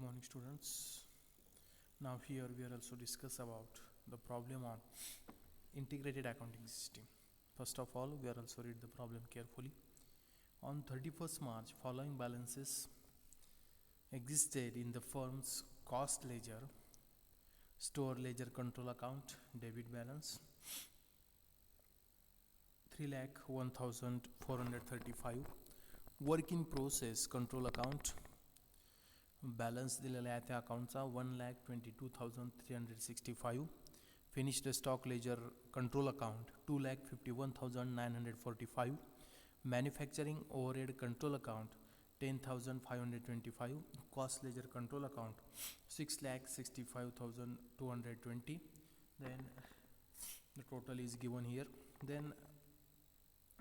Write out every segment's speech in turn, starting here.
morning, students. Now here we are also discuss about the problem on integrated accounting system. First of all, we are also read the problem carefully. On 31st March, following balances existed in the firm's cost ledger, store ledger control account, debit balance 3,01,435, work in process control account balance दिलेला आहे त्या अकाउंटचा 1,22,365, finished stock ledger control account 2,51,945, manufacturing overhead control account 10,525, cost ledger control account 6,65,220. Then the total is given here. Then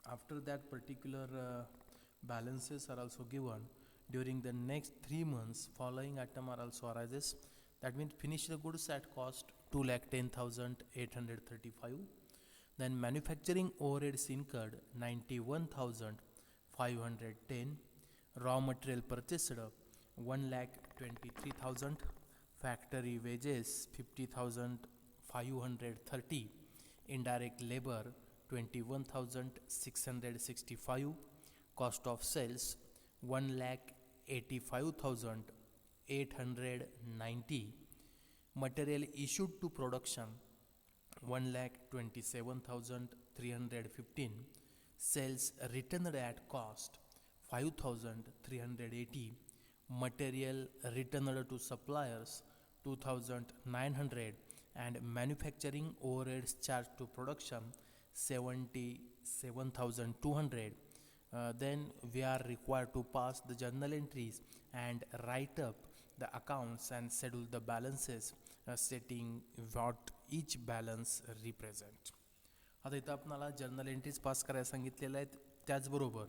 after that particular balances are also given. During the next 3 months, following item are also arises. That means finished goods at cost 2,10,835. Then manufacturing overheads incurred 91,510. Raw material purchased 1,23,000. Factory wages 50,530. Indirect labor 21,665. Cost of sales 1,85,890. Material issued to production 1,27,315. Sales returned at cost 5,380. Material returned to suppliers 2,900. And manufacturing overheads charged to production 77,200. Then we are required to pass the journal entries and write up the accounts and schedule the balances, stating what each balance represent. आता इथं आपणाला journal entries pass करायला सांगितलेलं आहेत. त्याचबरोबर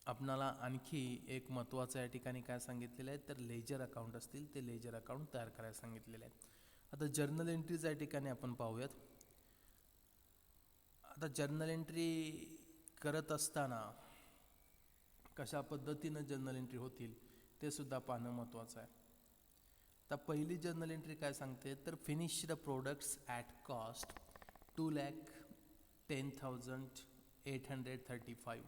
आपणाला आणखी एक महत्त्वाचं या ठिकाणी काय सांगितलेलं आहे तर लेजर अकाउंट असतील ते लेजर अकाउंट तयार करायला सांगितलेले आहेत. आता जर्नल एंट्रीज या ठिकाणी आपण पाहूयात. आता जर्नल एंट्री करत असताना कशा पद्धतीनं जर्नल एंट्री होतील ते सुद्धा पाहणं महत्त्वाचं आहे. आता पहिली जर्नल एंट्री काय सांगते तर फिनिश्ड प्रोडक्ट्स ॲट कॉस्ट 2,10,835.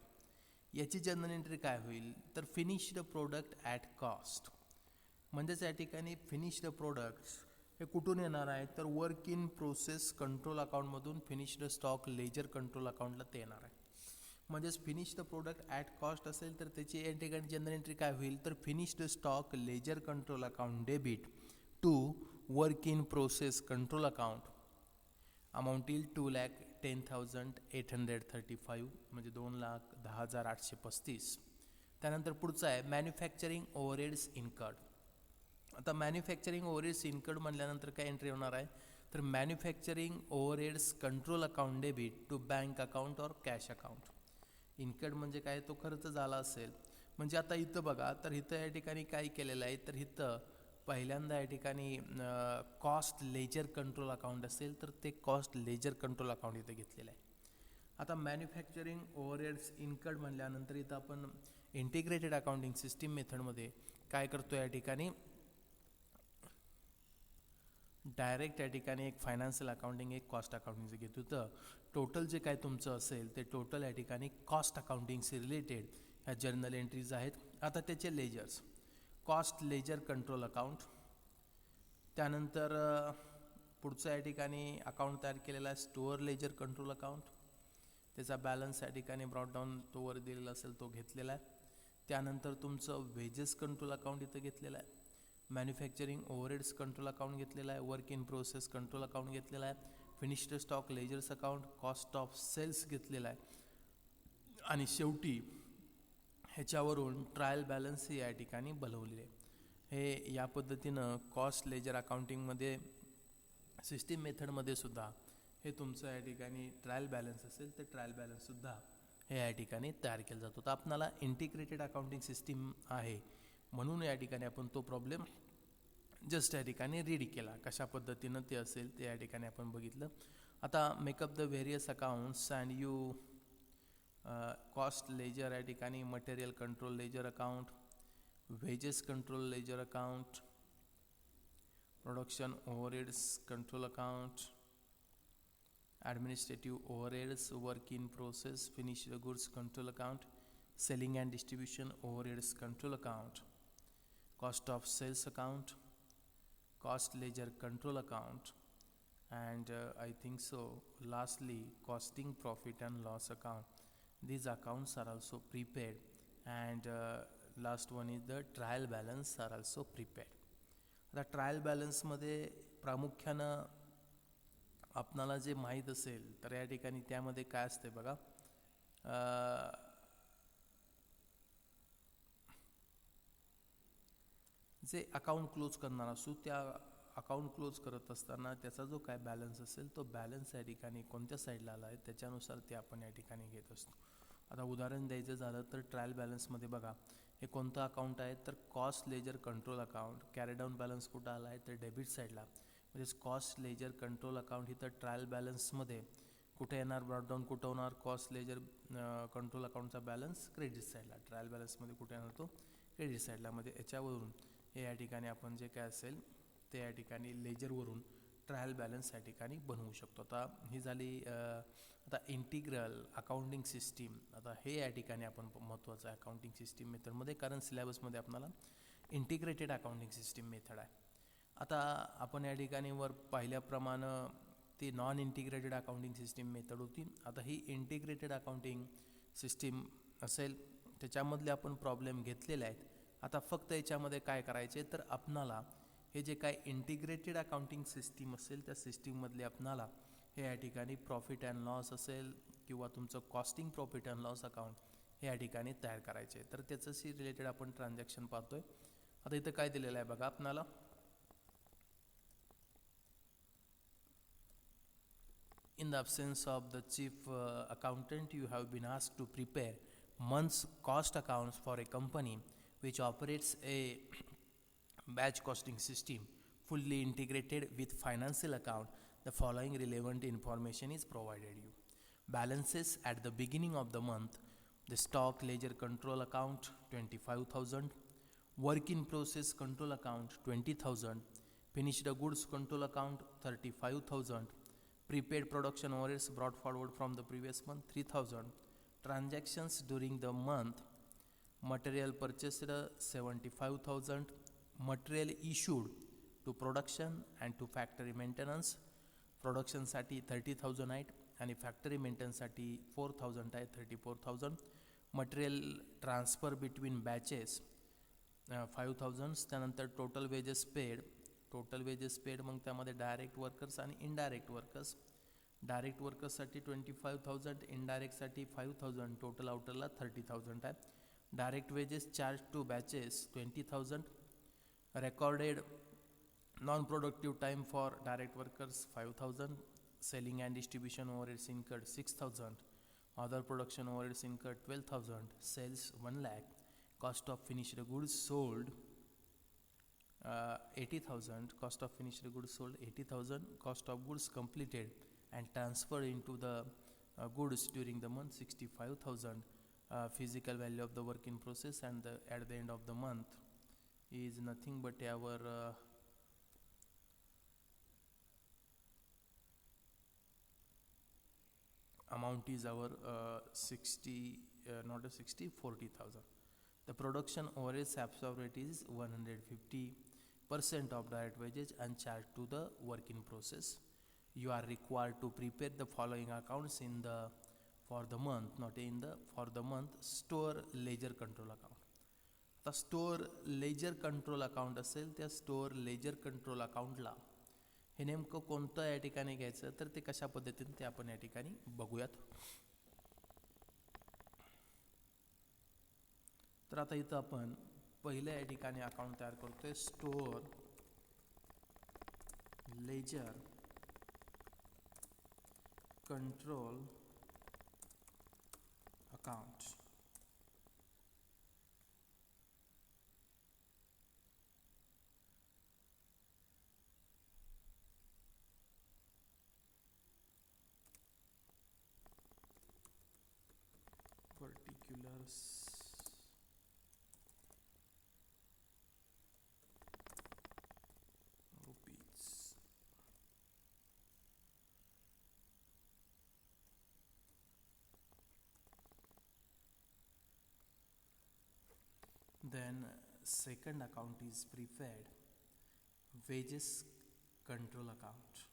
याची जर्नल एंट्री काय होईल तर फिनिश्ड प्रोडक्ट ॲट कॉस्ट म्हणजेच या ठिकाणी फिनिश्ड प्रोडक्ट्स हे कुठून येणार आहे तर वर्क इन प्रोसेस कंट्रोल अकाउंटमधून फिनिश्ड स्टॉक लेजर कंट्रोल अकाउंटला ते येणार आहे. म्हणजेच फिनिश्ड प्रोडक्ट ॲट कॉस्ट असेल तर त्याची या ठिकाणी जनरल एंट्री काय होईल तर finished stock ledger control account debit to work in process control account amount येईल 2,10,835 म्हणजे 2,10,835. त्यानंतर पुढचं आहे मॅन्युफॅक्चरिंग ओव्हरहेड्स इन्कर्ड. आता मॅन्युफॅक्चरिंग ओव्हरहेड्स इन्कर्ड म्हणल्यानंतर काय एंट्री होणार आहे तर manufacturing overheads control account debit to bank account और कॅश अकाउंट. इन्कर्ड म्हणजे काय तो खर्च झाला असेल. म्हणजे आता इथं बघा तर इथं या ठिकाणी काय केलेलं आहे तर इथं पहिल्यांदा या ठिकाणी कॉस्ट लेजर कंट्रोल अकाउंट असेल तर ते कॉस्ट लेजर कंट्रोल अकाउंट इथं घेतलेलं आहे. आता मॅन्युफॅक्चरिंग ओव्हरहेड्स इन्कर्ड म्हणल्यानंतर इथं आपण इंटिग्रेटेड अकाउंटिंग सिस्टीम मेथडमध्ये काय करतो या ठिकाणी डायरेक्ट या ठिकाणी एक फायनान्शियल अकाउंटिंग एक कॉस्ट अकाउंटिंगचं घेतो. तर टोटल जे काय तुमचं असेल ते टोटल या ठिकाणी कॉस्ट अकाउंटिंगशी रिलेटेड ह्या जर्नल एंट्रीज आहेत. आता त्याचे ledgers cost ledger control account. त्यानंतर पुढचं या ठिकाणी अकाउंट तयार केलेला आहे स्टोअर लेजर कंट्रोल अकाउंट. त्याचा बॅलन्स या ठिकाणी ब्रॉडडाऊन तो वर दिलेला असेल तो घेतलेला आहे. त्यानंतर तुमचं वेजेस कंट्रोल अकाउंट इथं घेतलेलं आहे. मॅन्युफॅक्चरिंग ओव्हरहेड्स कंट्रोल अकाउंट घेतलेला आहे. Work in process control account घेतलेला आहे. Finished stock ledgers account cost of sales घेतलेला आहे. आणि शेवटी ह्याच्यावरून ट्रायल बॅलन्स या ठिकाणी बनवलेले आहे. हे या पद्धतीनं कॉस्ट लेजर अकाउंटिंगमध्ये सिस्टीम मेथडमध्ये सुद्धा हे तुमचं या ठिकाणी ट्रायल बॅलन्स असेल तर ट्रायल बॅलन्ससुद्धा हे या ठिकाणी तयार केलं जातो. तर आपणाला इंटिग्रेटेड अकाउंटिंग सिस्टीम आहे म्हणून या ठिकाणी आपण तो प्रॉब्लेम जस्ट या ठिकाणी रीड केला. कशा पद्धतीनं ते असेल ते या ठिकाणी आपण बघितलं. आता make up the various accounts and you cost ledger या ठिकाणी material control ledger account wages control ledger account, production overheads control account, administrative overheads work in process finished goods control account, selling and distribution overheads control account, cost of sales account, cost ledger control account, and I think so lastly costing profit and loss account. These accounts are also prepared, and last one is the trial balance are also prepared. आता trial बॅलन्समध्ये प्रामुख्यानं आपणाला जे माहीत असेल तर या ठिकाणी त्यामध्ये काय असते बघा, जे अकाउंट क्लोज करणार असू त्या अकाउंट क्लोज करत असताना त्याचा जो काय बॅलन्स असेल तो बॅलन्स या ठिकाणी कोणत्या साईडला आला आहे त्याच्यानुसार ते आपण या ठिकाणी घेत असतो. आता उदाहरण द्यायचं झालं तर ट्रायल बॅलन्समध्ये बघा हे कोणतं अकाउंट आहे तर cost ledger control account. Carry down balance कुठं आला आहे तर डेबिट साईडला, म्हणजेच कॉस्ट लेजर कंट्रोल अकाउंट ही तर ट्रायल बॅलन्समध्ये कुठे येणार, ब्रॉडडाऊन कुठं होणार, कॉस्ट लेजर कंट्रोल अकाउंटचा बॅलन्स क्रेडिट साईडला, ट्रायल बॅलन्समध्ये कुठे येणार तो क्रेडिट साईडला. म्हणजे याच्यावरून हे या ठिकाणी आपण जे काय असेल ते या ठिकाणी लेजरवरून ट्रायल बॅलन्स या ठिकाणी बनवू शकतो. आता ही झाली आता इंटिग्रल अकाउंटिंग सिस्टीम. आता हे या ठिकाणी आपण महत्त्वाचं आहे अकाउंटिंग सिस्टीम मेथडमध्ये, कारण सिलेबसमध्ये आपल्याला इंटिग्रेटेड अकाउंटिंग सिस्टीम मेथड आहे. आता आपण या ठिकाणी वर पाहिल्याप्रमाणे ती non integrated accounting system method होती. आता ही इंटिग्रेटेड अकाउंटिंग सिस्टीम असेल त्याच्यामधले आपण प्रॉब्लेम घेतलेले आहेत. आता फक्त याच्यामध्ये काय करायचे तर आपणाला हे जे काय इंटिग्रेटेड अकाउंटिंग सिस्टीम असेल त्या सिस्टीममधले आपणाला हे या ठिकाणी प्रॉफिट अँड लॉस असेल किंवा तुमचं costing profit and loss account हे या ठिकाणी तयार करायचे. तर त्याच्याशी रिलेटेड आपण ट्रान्झॅक्शन पाहतोय. आता इथं काय दिलेलं आहे बघा आपणाला, in the absence of the chief accountant you have been asked to prepare month's cost accounts for a company which operates a batch costing system fully integrated with financial account. The following relevant information is provided you. Balances at the beginning of the month: the stock ledger control account 25,000, work in process control account 20,000, finished goods control account 35,000, prepaid production overheads brought forward from the previous month 3,000, transactions during the month: material purchased 75,000, material issued to production and to factory maintenance. Production साठी 30,000 आहेत आणि factory मेंटेनन्ससाठी 4,000 आहे, 34,000. Material transfer between batches 5,000. त्यानंतर total wages paid मग त्यामध्ये direct workers आणि indirect workers. Direct वर्कर्ससाठी 25,000, इनडायरेक्टसाठी 5,000, टोटल आउटरला 30,000 आहे. Direct wages charge to batches 20,000. Recorded non productive time for direct workers 5,000. Selling and distribution overheads incurred 6,000. Other production overheads incurred 12,000. Sales 1 lakh. Cost of finished goods sold 80,000. Cost of finished goods sold 80,000. Cost of goods completed and transferred into the goods during the month 65,000. Physical value of the work in process and at the end of the month is nothing but our amount is our 40,000. The production overheads absorbed rate is 150% of direct wages and charged to the work in process. You are required to prepare the following accounts for the month: store ledger control account. आता store ledger control account असेल त्या store ledger control अकाउंटला हे नेमकं कोणतं या ठिकाणी घ्यायचं तर ते कशा पद्धतीने ते आपण या ठिकाणी बघूयात. तर आता इथं आपण पहिल्या या ठिकाणी अकाउंट तयार करतोय store ledger control account. particulars Then second account is prepared wages control account.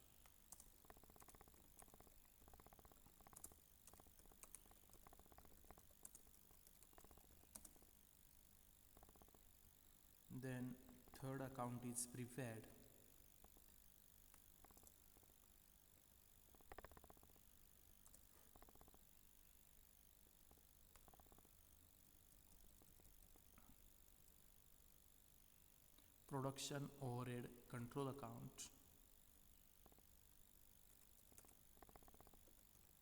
Then third account is prepared production overhead control account.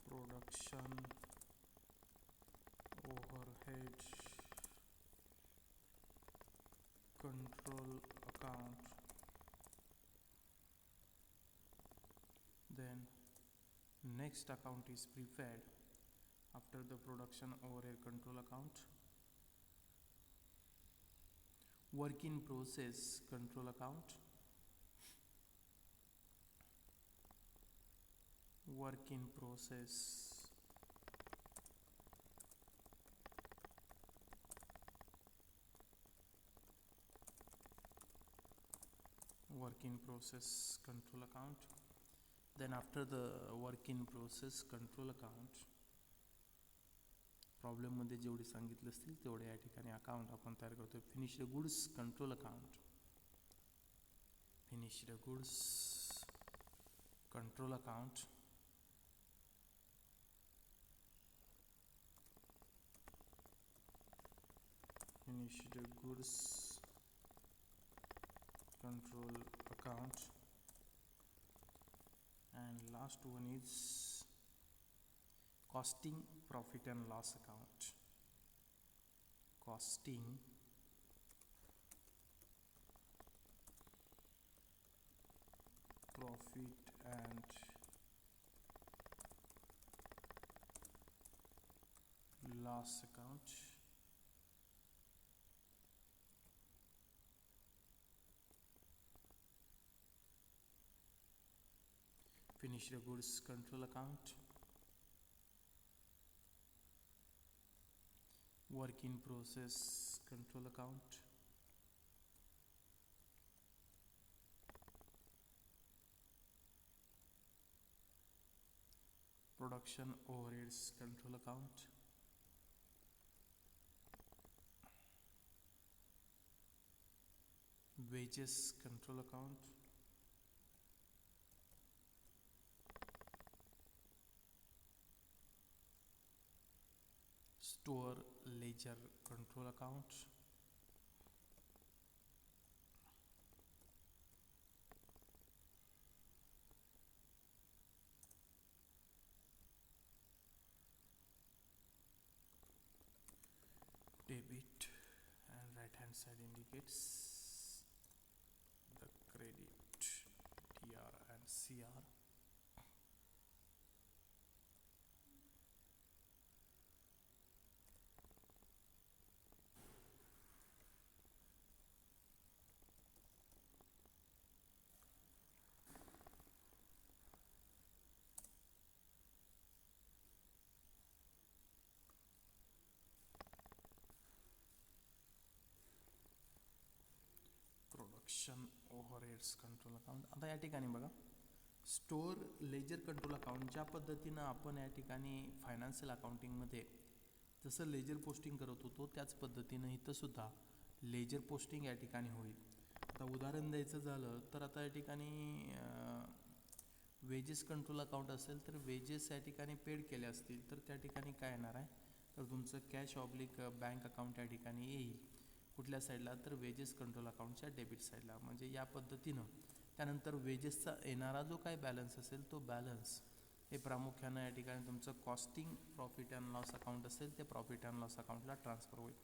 Production overhead control account. Then next account is prepared after the production overhead control account. Work in process control account. Work in process control account. Then after the work in process control account, problem मध्ये जेवढे सांगितले असतील तेवढे या ठिकाणी account आपण तयार करतो. Finished goods control account. Finished goods control account. Finished goods control account. And last one is costing profit and loss account. Costing profit and loss account. Finished goods control account. Work in process control account. Production overheads control account. Wages control account. Store ledger control account. Debit and right hand side indicates the credit TR and CR. Production overheads control account. आता या ठिकाणी बघा store ledger control account ज्या पद्धतीनं आपण या ठिकाणी financial अकाउंटिंगमध्ये जसं लेजर पोस्टिंग करत होतो त्याच पद्धतीनं इथं सुद्धा लेजर पोस्टिंग या ठिकाणी होईल. आता उदाहरण द्यायचं झालं तर आता या ठिकाणी वेजेस कंट्रोल अकाउंट असेल तर वेजेस या ठिकाणी पेड केले असतील तर त्या ठिकाणी काय येणार आहे तर तुमचं कॅश ऑब्लिक बँक अकाउंट या ठिकाणी येईल. कुठल्या साईडला तर वेजेस कंट्रोल अकाउंटच्या डेबिट साईडला. म्हणजे या पद्धतीनं त्यानंतर वेजेसचा येणारा जो काही बॅलन्स असेल तो बॅलन्स हे प्रामुख्यानं या ठिकाणी तुमचं costing profit and loss account असेल ते प्रॉफिट अँड लॉस अकाउंटला ट्रान्सफर होईल.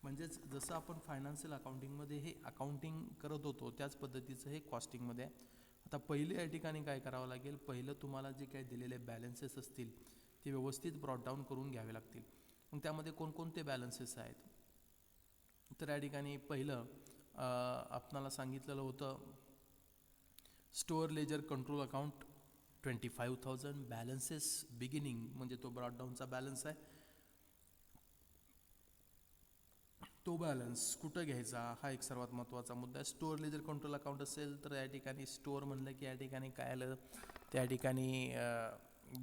म्हणजेच जसं आपण फायनान्शियल अकाउंटिंगमध्ये हे अकाउंटिंग करत होतो त्याच पद्धतीचं हे कॉस्टिंगमध्ये आहे. आता पहिले या ठिकाणी काय करावं लागेल, पहिलं तुम्हाला जे काही दिलेले बॅलन्सेस असतील ते व्यवस्थित ब्रॉट डाऊन करून घ्यावे लागतील. मग त्यामध्ये कोणकोणते बॅलन्सेस आहेत तर या ठिकाणी पहिलं आपणाला सांगितलेलं होतं store ledger control account 25,000 balances beginning म्हणजे तो ब्रॉट डाऊनचा बॅलन्स आहे. तो बॅलन्स कुठं घ्यायचा हा एक सर्वात महत्त्वाचा मुद्दा आहे. स्टोअर लेजर कंट्रोल अकाउंट असेल तर या ठिकाणी स्टोअर म्हणलं की या ठिकाणी काय आलं, त्या ठिकाणी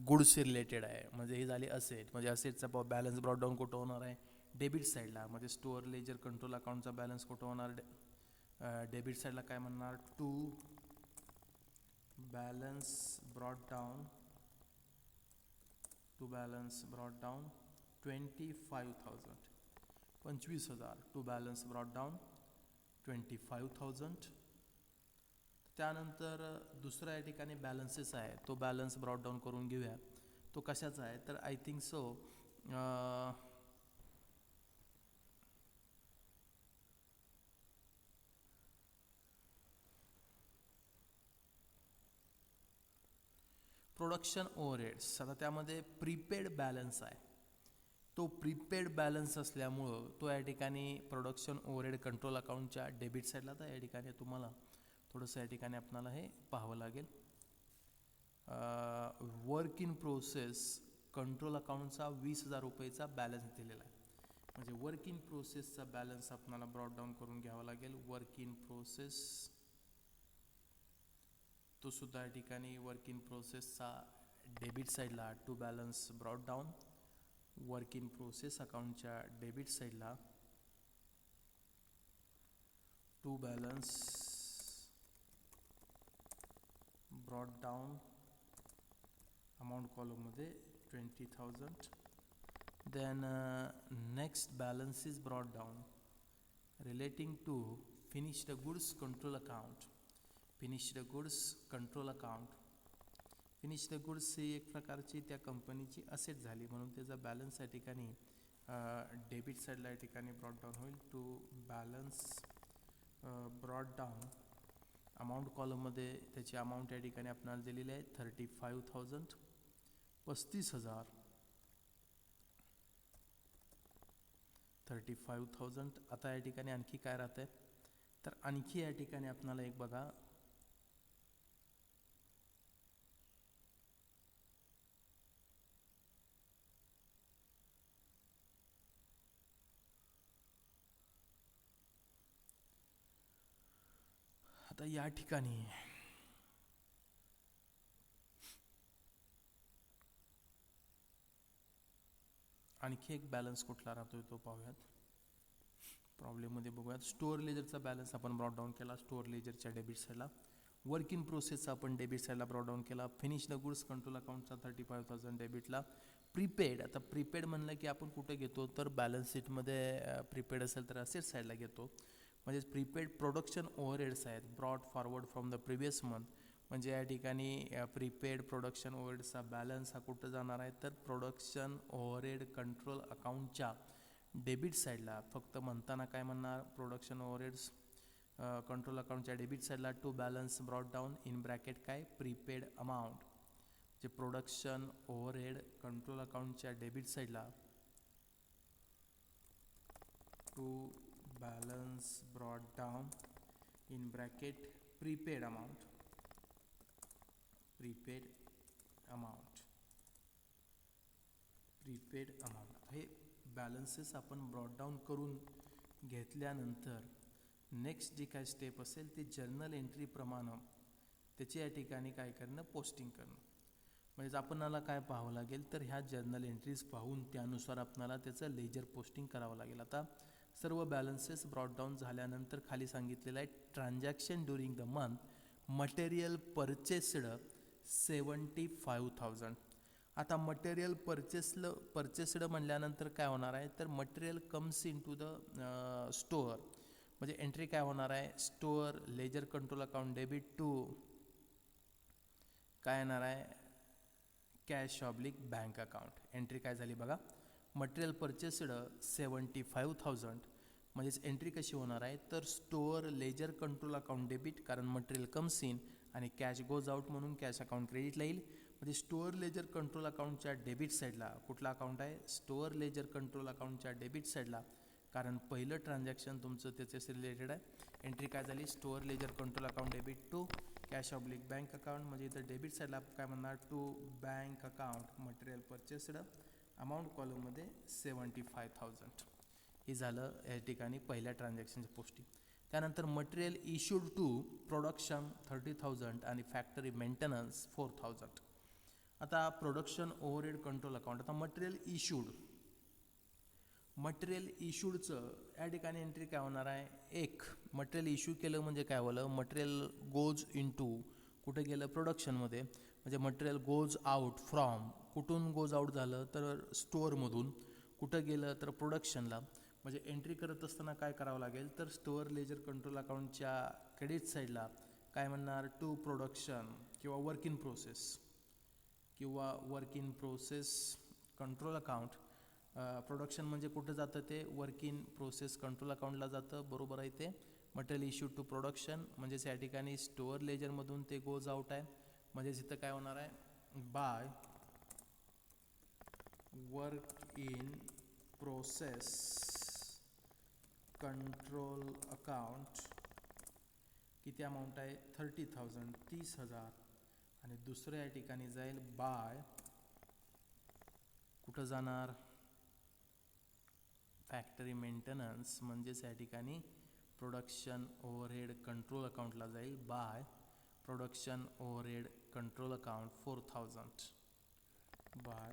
गुड्स रिलेटेड आहे. म्हणजे ही झाली असेट, म्हणजे असेटचा बॅलन्स ब्रॉडडाऊन कुठं होणार आहे, डेबिट साईडला. म्हणजे स्टोअर लेजर कंट्रोल अकाउंटचा बॅलन्स कुठं होणार, डेबिट साईडला. काय म्हणणार, to balance brought down 25,000, 25,000 to balance brought down 25,000. त्यानंतर दुसऱ्या या ठिकाणी बॅलन्सेस आहे, तो बॅलन्स ब्रॉड डाऊन करून घेऊया. तो कशाचा आहे तर I think so production overheads. आता त्यामध्ये प्रीपेड बॅलन्स आहे. तो प्रीपेड बॅलन्स असल्यामुळं तो या ठिकाणी प्रोडक्शन ओव्हरहेड कंट्रोल अकाउंटच्या डेबिट साईडला. तर या ठिकाणी तुम्हाला थोडंसं या ठिकाणी आपल्याला हे पाहावं लागेल. वर्क इन प्रोसेस कंट्रोल अकाउंटचा 20,000 रुपयेचा बॅलन्स दिलेला आहे. म्हणजे वर्क इन प्रोसेसचा बॅलन्स आपल्याला ब्रॉड डाऊन करून घ्यावा लागेल. वर्क इन प्रोसेस तो सुद्धा या ठिकाणी वर्क इन प्रोसेसचा डेबिट साईडला to balance brought down. Work in process अकाउंटच्या डेबिट साईडला to balance brought down amount कॉलममध्ये 20,000. Then next balance is brought down relating to finished goods control account. Finished goods control account. Finished goods ही एक प्रकारची त्या कंपनीची asset झाली, म्हणून त्याचा बॅलन्स या ठिकाणी डेबिट साईडला या ठिकाणी ब्रॉड डाऊन होईल. To balance brought down amount कॉलममध्ये त्याची अमाऊंट या ठिकाणी आपल्याला दिलेली आहे 35,000, 35,000, 35,000. आता या ठिकाणी आणखी काय राहतं तर आणखी या ठिकाणी आपल्याला एक बघा, आता या ठिकाणी आणखी एक बॅलन्स कुठला राहतोय तो पाहूयात. प्रॉब्लेममध्ये बघूयात. स्टोअर लेजरचा बॅलन्स आपण ब्रॉड डाऊन केला स्टोअर लेजरच्या डेबिट साईडला. वर्क इन प्रोसेसचा आपण डेबिट साईडला ब्रॉड डाऊन केला. फिनिश द गुड्स कंट्रोल अकाउंटचा 35,000 डेबिटला. प्रीपेड, आता प्रीपेड म्हणलं की आपण कुठे घेतो तर बॅलन्स शीटमध्ये प्रीपेड असेल तर असेट साईडला घेतो. म्हणजेच प्रीपेड प्रोडक्शन ओव्हरहेड्स आहेत brought forward from the previous month. म्हणजे या ठिकाणी प्रीपेड प्रोडक्शन ओव्हरहेडचा बॅलन्स हा कुठं जाणार आहे तर प्रोडक्शन ओव्हरहेड कंट्रोल अकाउंटच्या डेबिट साईडला. फक्त म्हणताना काय म्हणणार, प्रोडक्शन ओव्हरहेड्स कंट्रोल अकाउंटच्या डेबिट साईडला to balance brought down in bracket काय प्रीपेड अमाऊंट. जे प्रोडक्शन ओव्हरहेड कंट्रोल अकाउंटच्या डेबिट साईडला to balance brought down in bracket prepaid amount, prepaid amount, prepaid amount. हे बॅलन्सेस आपण ब्रॉड डाऊन करून घेतल्यानंतर नेक्स्ट जी काय स्टेप असेल ती जर्नल एंट्रीप्रमाणे त्याची या ठिकाणी काय करणं, पोस्टिंग करणं. म्हणजे आपणाला काय पाहावं लागेल तर ह्या जर्नल एंट्रीज पाहून त्यानुसार आपल्याला त्याचं लेजर पोस्टिंग करावं लागेल. आता सर्व बॅलन्सेस ब्रॉड डाऊन झाल्यानंतर खाली सांगितलेलं आहे transaction during the month material purchased 75,000. आता मटेरियल परचेस्ड म्हणल्यानंतर काय होणार आहे तर material comes in to the store. म्हणजे एंट्री काय होणार आहे, store ledger control account debit to काय येणार आहे cash oblique bank account. Entry काय झाली बघा, मटेरियल परचेस्ड 75,000. म्हणजेच एंट्री कशी होणार आहे तर store ledger control account debit, कारण मटेरियल कम्स इन आणि कॅश गोज आउट म्हणून कॅश अकाउंट क्रेडिटला येईल. म्हणजे स्टोअर लेजर कंट्रोल अकाउंटच्या डेबिट साईडला कुठला अकाउंट आहे, स्टोअर लेजर कंट्रोल अकाउंटच्या डेबिट साईडला, कारण पहिलं ट्रान्झॅक्शन तुमचं त्याच्याशी रिलेटेड आहे. एंट्री काय झाली, store ledger control account debit to cash oblique bank account. म्हणजे इथं डेबिट साईडला काय म्हणणार to bank account material purchased amount कॉलममध्ये 75,000. हे झालं या ठिकाणी पहिल्या ट्रान्झॅक्शनची पोस्टिंग. त्यानंतर मटेरियल इश्यूड टू प्रोडक्शन 30,000 आणि फॅक्टरी मेंटेनन्स 4,000. आता प्रोडक्शन ओव्हरहेड कंट्रोल अकाउंट. आता मटेरियल इश्यूडचं या ठिकाणी एंट्री काय होणार आहे. एक मटेरियल इश्यू केलं म्हणजे काय झालं, मटेरियल गोज इन टू कुठे गेलं प्रोडक्शनमध्ये, म्हणजे मटेरियल गोज आउट फ्रॉम, कुठून गोज आउट झालं तर स्टोअरमधून, कुठं गेलं तर प्रोडक्शनला. म्हणजे एंट्री करत असताना काय करावं लागेल तर स्टोअर लेजर कंट्रोल अकाउंटच्या क्रेडिट साईडला काय म्हणणार टू प्रोडक्शन किंवा work in process control account. Production म्हणजे कुठं जातं ते वर्क इन प्रोसेस कंट्रोल अकाउंटला जातं, बरोबर आहे. ते मटेरियल इश्यू टू प्रोडक्शन म्हणजेच या ठिकाणी स्टोअर लेजरमधून ते गोज आउट आहे. म्हणजेच इथं काय होणार आहे bye work in process control account. किती अमाऊंट आहे 30,000 30,000. आणि दुसऱ्या या ठिकाणी जाईल बाय कुठं जाणार फॅक्टरी मेंटेनन्स म्हणजेच या ठिकाणी प्रोडक्शन ओव्हरहेड कंट्रोल अकाउंटला जाईल bye production overhead control account 4,000 bye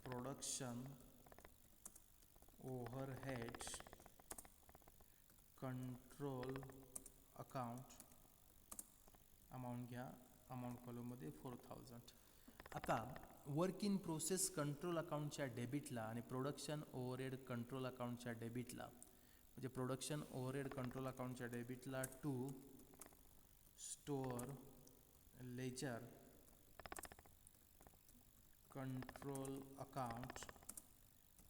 production overhead control account. Amount घ्या, अमाऊंट कॉलममध्ये 4,000. आता वर्क इन प्रोसेस कंट्रोल अकाउंटच्या डेबिटला आणि प्रोडक्शन ओव्हरहेड कंट्रोल अकाउंटच्या डेबिटला, म्हणजे प्रोडक्शन ओव्हरहेड कंट्रोल अकाउंटच्या डेबिटला to store ledger control account.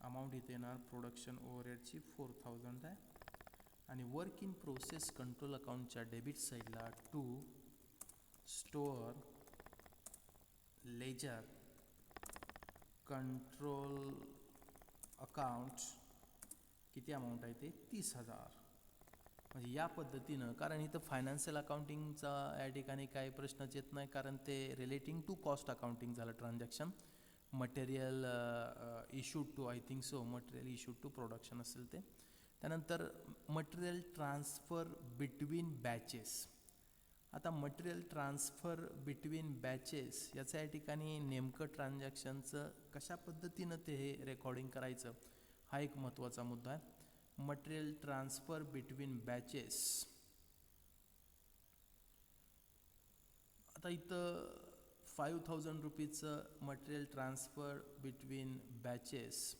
Amount इथे येणार प्रोडक्शन ओव्हरहेडची 4,000 आहे. आणि वर्क इन प्रोसेस कंट्रोल अकाउंटच्या डेबिट साईडला to store ledger control account किती अमाऊंट आहे ते 30,000. म्हणजे या पद्धतीनं, कारण इथं फायनान्शियल अकाउंटिंगचा या ठिकाणी काही प्रश्नच येत नाही, कारण ते रिलेटिंग टू कॉस्ट अकाउंटिंग झालं transaction. Material issued to I think so material issued to production असेल ते. त्यानंतर मटेरियल ट्रान्सफर बिटवीन बॅचेस. आता मटेरियल ट्रान्सफर बिटवीन बॅचेस याचं या ठिकाणी नेमकं ट्रान्झॅक्शनचं कशा पद्धतीनं ते हे रेकॉर्डिंग करायचं हा एक महत्त्वाचा मुद्दा आहे. Material transfer between batches. आता इथं 5,000 रुपीजचं material transfer between batches.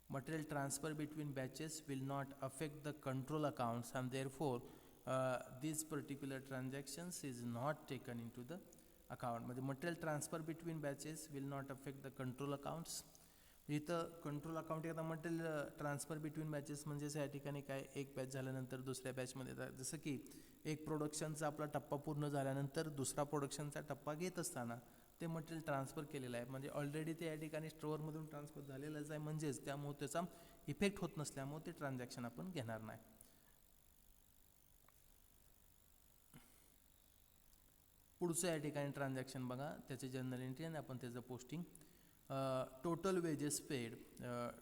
Material transfer between batches will not affect the control accounts and therefore these particular transactions is not taken into the account. म्हणजे material transfer between batches will not affect the control accounts. इथं control account एकदा material transfer between batches म्हणजेच या ठिकाणी काय एक batch झाल्यानंतर दुसऱ्या बॅचमध्ये येतात. जसं की एक प्रोडक्शनचा आपला टप्पा पूर्ण झाल्यानंतर दुसरा प्रोडक्शनचा टप्पा घेत असताना ते मटेरियल ट्रान्सफर केलेलं आहे, म्हणजे ऑलरेडी ते या ठिकाणी स्टोअरमधून ट्रान्सफर झालेलंच आहे, म्हणजेच त्यामुळे त्याचा इफेक्ट होत नसल्यामुळे ते ट्रान्झॅक्शन आपण घेणार नाही. पुढचं या ठिकाणी ट्रान्झॅक्शन बघा, त्याचे जर्नल एंट्री आणि आपण त्याचं posting. Total wages paid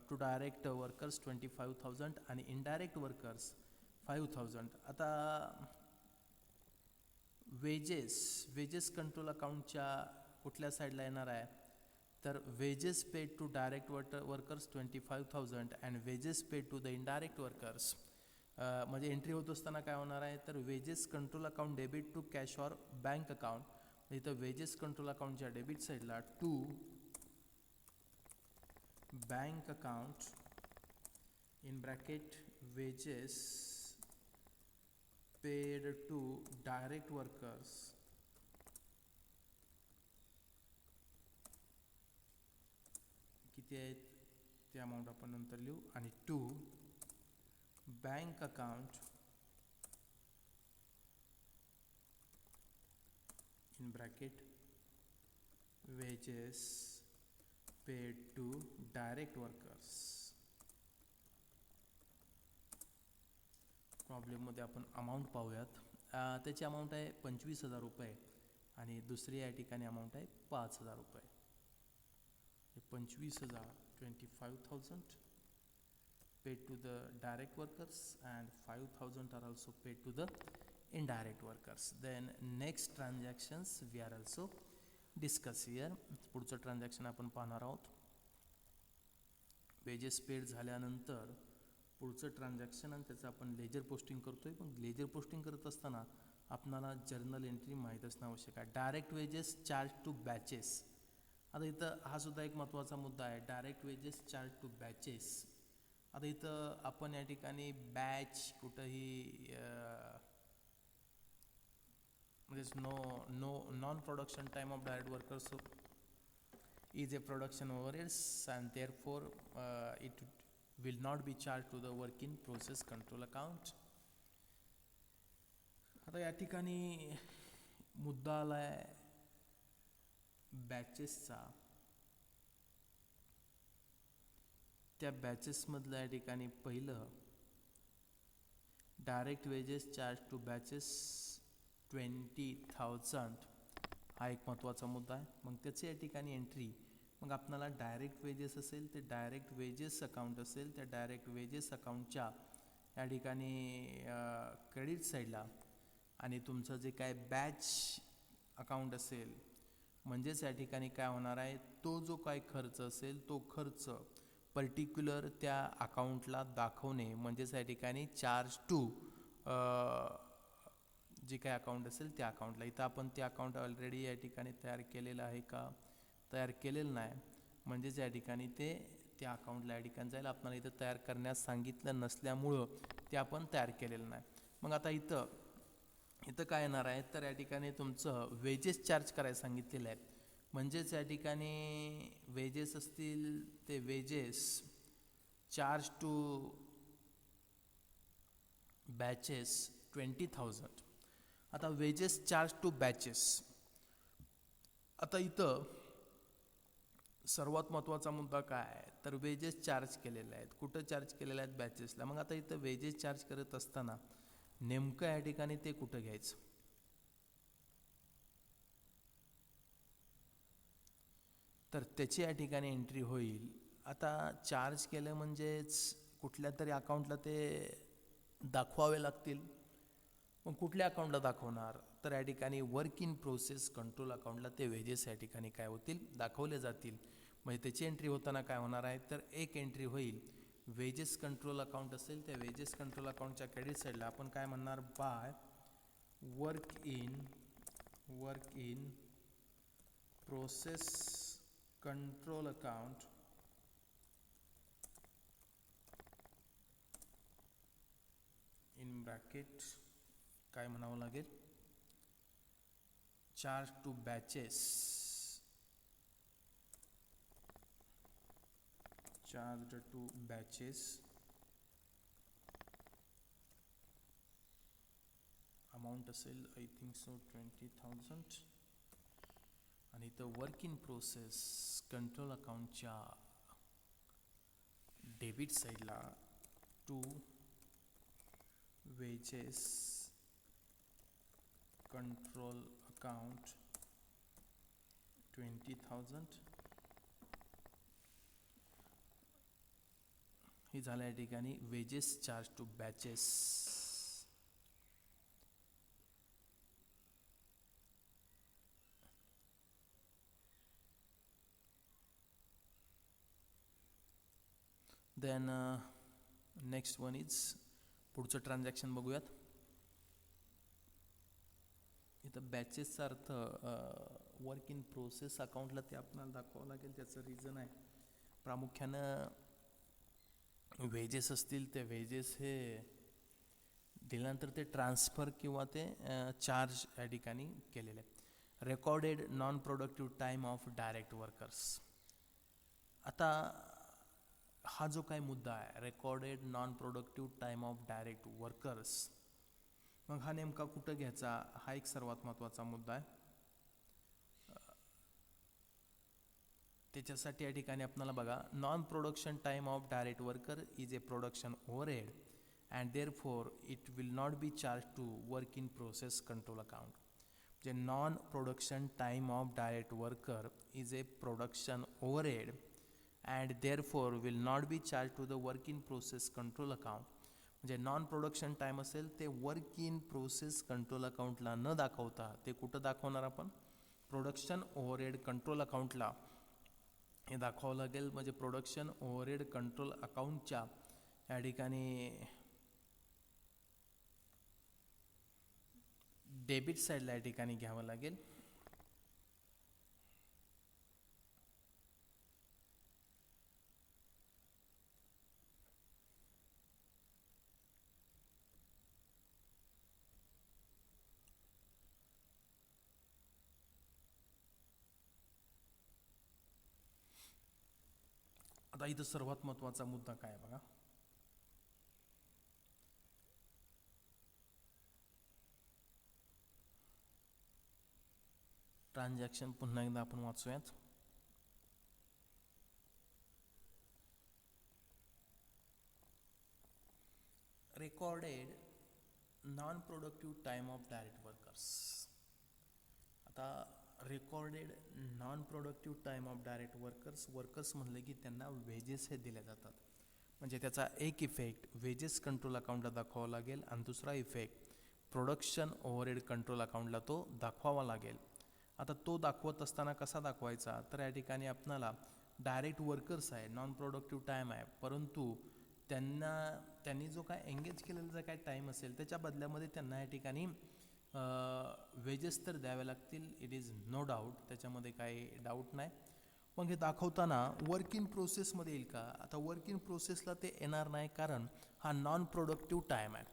to direct workers 25,000 आणि इनडायरेक्ट वर्कर्स 5,000. आता वेजेस कंट्रोल अकाउंटच्या कुठल्या साईडला येणार आहे तर wages paid to direct workers 25,000 and wages paid to the indirect workers. म्हणजे एंट्री होत असताना काय होणार आहे तर wages control account debit to cash or bank account. इथं वेजेस कंट्रोल अकाउंटच्या डेबिट साईडला to bank account in bracket wages paid to direct workers किती आहेत ते अमाऊंट आपण नंतर लिहू. आणि to bank account in bracket wages paid to direct workers. प्रॉब्लेममध्ये आपण अमाऊंट पाहूयात. त्याची अमाऊंट आहे 25,000 रुपये आणि दुसरी या ठिकाणी अमाऊंट आहे 5,000 रुपये. 25,000 25,000 paid to the direct workers and 5,000 are also paid to the indirect workers. Then next transactions we are also discuss here. पुढचं ट्रान्झॅक्शन आपण पाहणार आहोत. वेजेस पेड झाल्यानंतर पुढचं ट्रान्झॅक्शन आणि त्याचं आपण लेजर पोस्टिंग करतोय. पण लेजर पोस्टिंग करत असताना आपल्याला जर्नल एंट्री माहीत असणं आवश्यक आहे. Direct wages charge to batches. आता इथं हा सुद्धा एक महत्त्वाचा मुद्दा आहे. Direct wages charge to batches. आता इथं आपण या ठिकाणी बॅच कुठंही म्हणजे non production time of direct workers is a production overheads and therefore it will not be charged to the work in process control account. आता या ठिकाणी मुद्दा आलाय बॅचेसचा. त्या बॅचेसमधलं या ठिकाणी पहिलं direct wages charge to batches 20,000 हा एक महत्त्वाचा मुद्दा आहे. मग त्याची या ठिकाणी एंट्री मग आपल्याला डायरेक्ट वेजेस असेल ते डायरेक्ट वेजेस अकाउंट असेल त्या डायरेक्ट वेजेस अकाउंटच्या या ठिकाणी क्रेडिट साईडला आणि तुमचं जे काय बॅच अकाउंट असेल म्हणजेच या ठिकाणी काय होणार आहे तो जो काय खर्च असेल तो खर्च पर्टिक्युलर त्या अकाउंटला दाखवणे म्हणजेच या ठिकाणी चार्ज टू जे काय अकाउंट असेल त्या अकाउंटला. इथं आपण ते अकाउंट ऑलरेडी या ठिकाणी तयार केलेलं आहे का तयार केलेलं नाही म्हणजेच या ठिकाणी ते त्या अकाउंटला या ठिकाणी जाईल. आपल्याला इथं तयार करण्यास सांगितलं नसल्यामुळं ते आपण तयार केलेलं नाही. मग आता इथं काय येणार आहे तर या ठिकाणी तुमचं वेजेस चार्ज करायला सांगितलेलं आहे. म्हणजेच या ठिकाणी वेजेस असतील ते वेजेस चार्ज टू बॅचेस 20,000. आता वेजेस चार्ज टू बॅचेस. आता इथं सर्वात महत्त्वाचा मुद्दा काय आहे तर वेजेस चार्ज केलेले आहेत. कुठं चार्ज केलेले आहेत बॅचेसला. मग आता इथं वेजेस चार्ज करत असताना नेमकं या ठिकाणी ते कुठं घ्यायचं तर त्याची या ठिकाणी एंट्री होईल. आता चार्ज केलं म्हणजेच कुठल्या तरी अकाउंटला ते दाखवावे लागतील. मग कुठल्या अकाउंटला दाखवणार तर या ठिकाणी वर्क इन प्रोसेस कंट्रोल अकाउंटला ते वेजेस या ठिकाणी काय होतील दाखवले जातील. म्हणजे त्याची एंट्री होताना काय होणार आहे तर एक एंट्री होईल वेजेस कंट्रोल अकाउंट असेल त्या वेजेस कंट्रोल अकाउंटच्या क्रेडिट साईडला आपण काय म्हणणार by work in process control account in bracket काय म्हणावं लागेल चार्ज टू बॅचेस अमाऊंट असेल आय थिंक सो 20,000 आणि इथं वर्क इन प्रोसेस कंट्रोल अकाउंटच्या डेबिट साईडला टू वेजेस कंट्रोल अकाउंट 20,000 ही झाल्या या ठिकाणी wages charge to batches. Then next one is पुढचं ट्रान्झॅक्शन बघूयात. इथं बॅचेसचा अर्थ वर्क इन प्रोसेस अकाउंटला ते आपल्याला दाखवावं लागेल. त्याचं रिझन आहे प्रामुख्यानं वेजेस असतील ते वेजेस हे दिल्यानंतर ते ट्रान्सफर किंवा ते चार्ज या ठिकाणी केलेले आहे. Recorded non productive time of direct workers. आता हा जो काही मुद्दा आहे recorded non productive time of direct workers मग हा नेमका कुठं घ्यायचा हा एक सर्वात महत्त्वाचा मुद्दा आहे. त्याच्यासाठी या ठिकाणी आपल्याला बघा non production time of direct worker is a production overhead and therefore it will not be charge to work in process control account. म्हणजे non production time of direct worker is a production overhead and therefore will not be charge to the work in process control account. म्हणजे non production time असेल ते work in process control अकाउंटला न दाखवता ते कुठं दाखवणार आपण, प्रोडक्शन ओव्हरहेड कंट्रोल अकाउंटला हे दाखवावं लागेल. म्हणजे प्रोडक्शन ओव्हरहेड कंट्रोल अकाउंटच्या या ठिकाणी डेबिट साईडला या ठिकाणी घ्यावं लागेल. आता इथं सर्वात महत्त्वाचा मुद्दा काय आहे बघा, ट्रान्झॅक्शन पुन्हा एकदा आपण वाचूयात. Recorded non productive time of direct workers. आता recorded non productive time of direct workers म्हणले की त्यांना वेजेस हे दिले जातात. म्हणजे त्याचा एक इफेक्ट वेजेस कंट्रोल अकाउंटला दाखवावा लागेल आणि दुसरा इफेक्ट प्रोडक्शन ओव्हरहेड कंट्रोल अकाउंटला तो दाखवावा लागेल. आता तो दाखवत असताना कसा दाखवायचा, तर या ठिकाणी आपणाला डायरेक्ट वर्कर्स आहे, नॉन प्रोडक्टिव्ह टाईम आहे, परंतु त्यांनी जो काय एंगेज केलेला जो काय टाईम असेल त्याच्या बदल्यामध्ये त्यांना या ठिकाणी वेजेस तर द्यावे लागतील. इट इज नो डाऊट, त्याच्यामध्ये काही डाऊट नाही. मग हे दाखवताना वर्क इन प्रोसेसमध्ये येईल का, आता वर्क इन प्रोसेसला ते येणार नाही, कारण हा नॉन प्रोडक्टिव्ह टाईम आहे.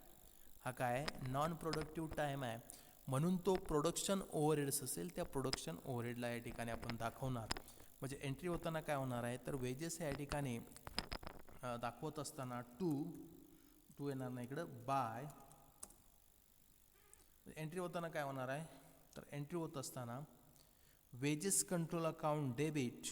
हा काय नॉन प्रोडक्टिव्ह टाईम आहे, म्हणून तो प्रोडक्शन ओव्हरहेड्स असेल त्या प्रोडक्शन ओव्हरहेडला या ठिकाणी आपण दाखवणार. म्हणजे एंट्री होताना काय होणार आहे, तर वेजेस या ठिकाणी दाखवत असताना टू येणार नाही इकडं, बाय. एंट्री होताना काय होणार आहे, तर एंट्री होत असताना wedges control account debit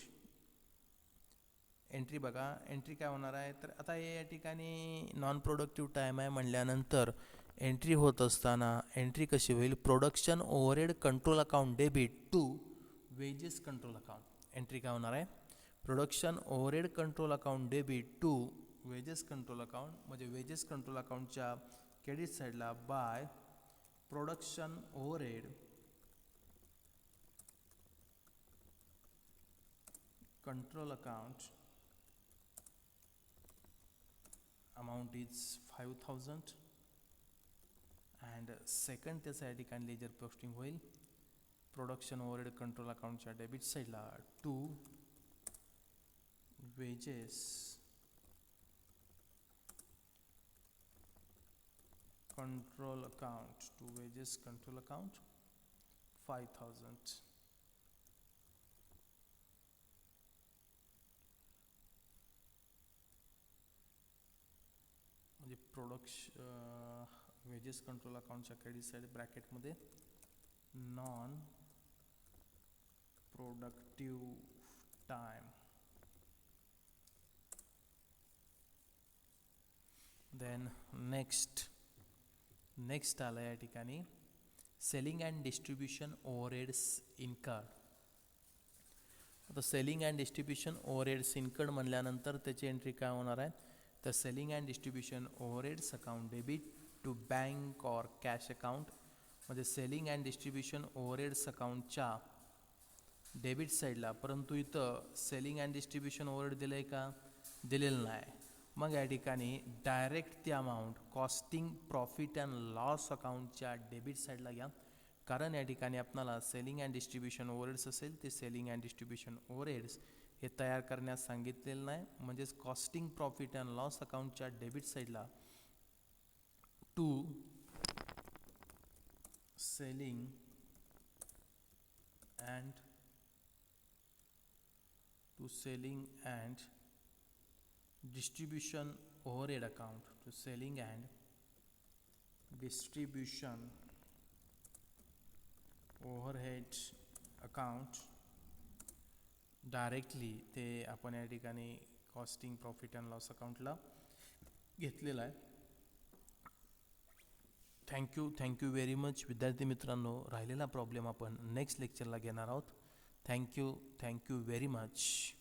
entry बघा, एंट्री काय होणार आहे, तर आता हे या ठिकाणी नॉन प्रोडक्टिव्ह टाईम आहे म्हणल्यानंतर एंट्री होत असताना एंट्री कशी होईल, production overhead control account debit to wages control account. Entry काय होणार आहे, production overhead control account debit to wages control account. म्हणजे वेजेस कंट्रोल अकाउंटच्या क्रेडिट साईडला by production overhead control account amount is 5,000 and second त्याचं या ठिकाणी ledger posting होईल प्रोडक्शन ओव्हरहेड कंट्रोल अकाउंटच्या डेबिट साईडला to wages control account to wages control account 5,000. म्हणजे वेजेस कंट्रोल अकाउंटच्या credit side ब्रॅकेटमध्ये non productive time. Then next आलं या ठिकाणी selling and distribution overheads incurred. आता selling and distribution overheads incurred म्हणल्यानंतर त्याची एंट्री काय होणार आहे, तर selling and distribution overheads account debit to bank और कॅश अकाउंट. म्हणजे सेलिंग अँड डिस्ट्रीब्युशन ओव्हरहेड्स अकाउंटच्या डेबिट साईडला, परंतु इथं सेलिंग अँड डिस्ट्रीब्युशन ओव्हरहेड दिलं आहे का, दिलेलं नाही. मग या ठिकाणी डायरेक्ट ती amount costing profit and loss अकाउंटच्या डेबिट साईडला घ्या, कारण या ठिकाणी आपल्याला सेलिंग अँड डिस्ट्रीब्युशन ओव्हरहेड्स असेल ते सेलिंग अँड डिस्ट्रीब्युशन ओव्हरहेड्स हे तयार करण्यास सांगितलेलं नाही. म्हणजेच कॉस्टिंग प्रॉफिट अँड लॉस अकाउंटच्या डेबिट साईडला to selling and distribution overhead account to selling and distribution overhead account directly ते आपण या ठिकाणी कॉस्टिंग प्रॉफिट अँड लॉस अकाउंटला घेतलेला आहे. थँक्यू व्हेरी मच विद्यार्थी मित्रांनो. राहिलेला प्रॉब्लेम आपण नेक्स्ट लेक्चरला घेणार आहोत. Thank you very much.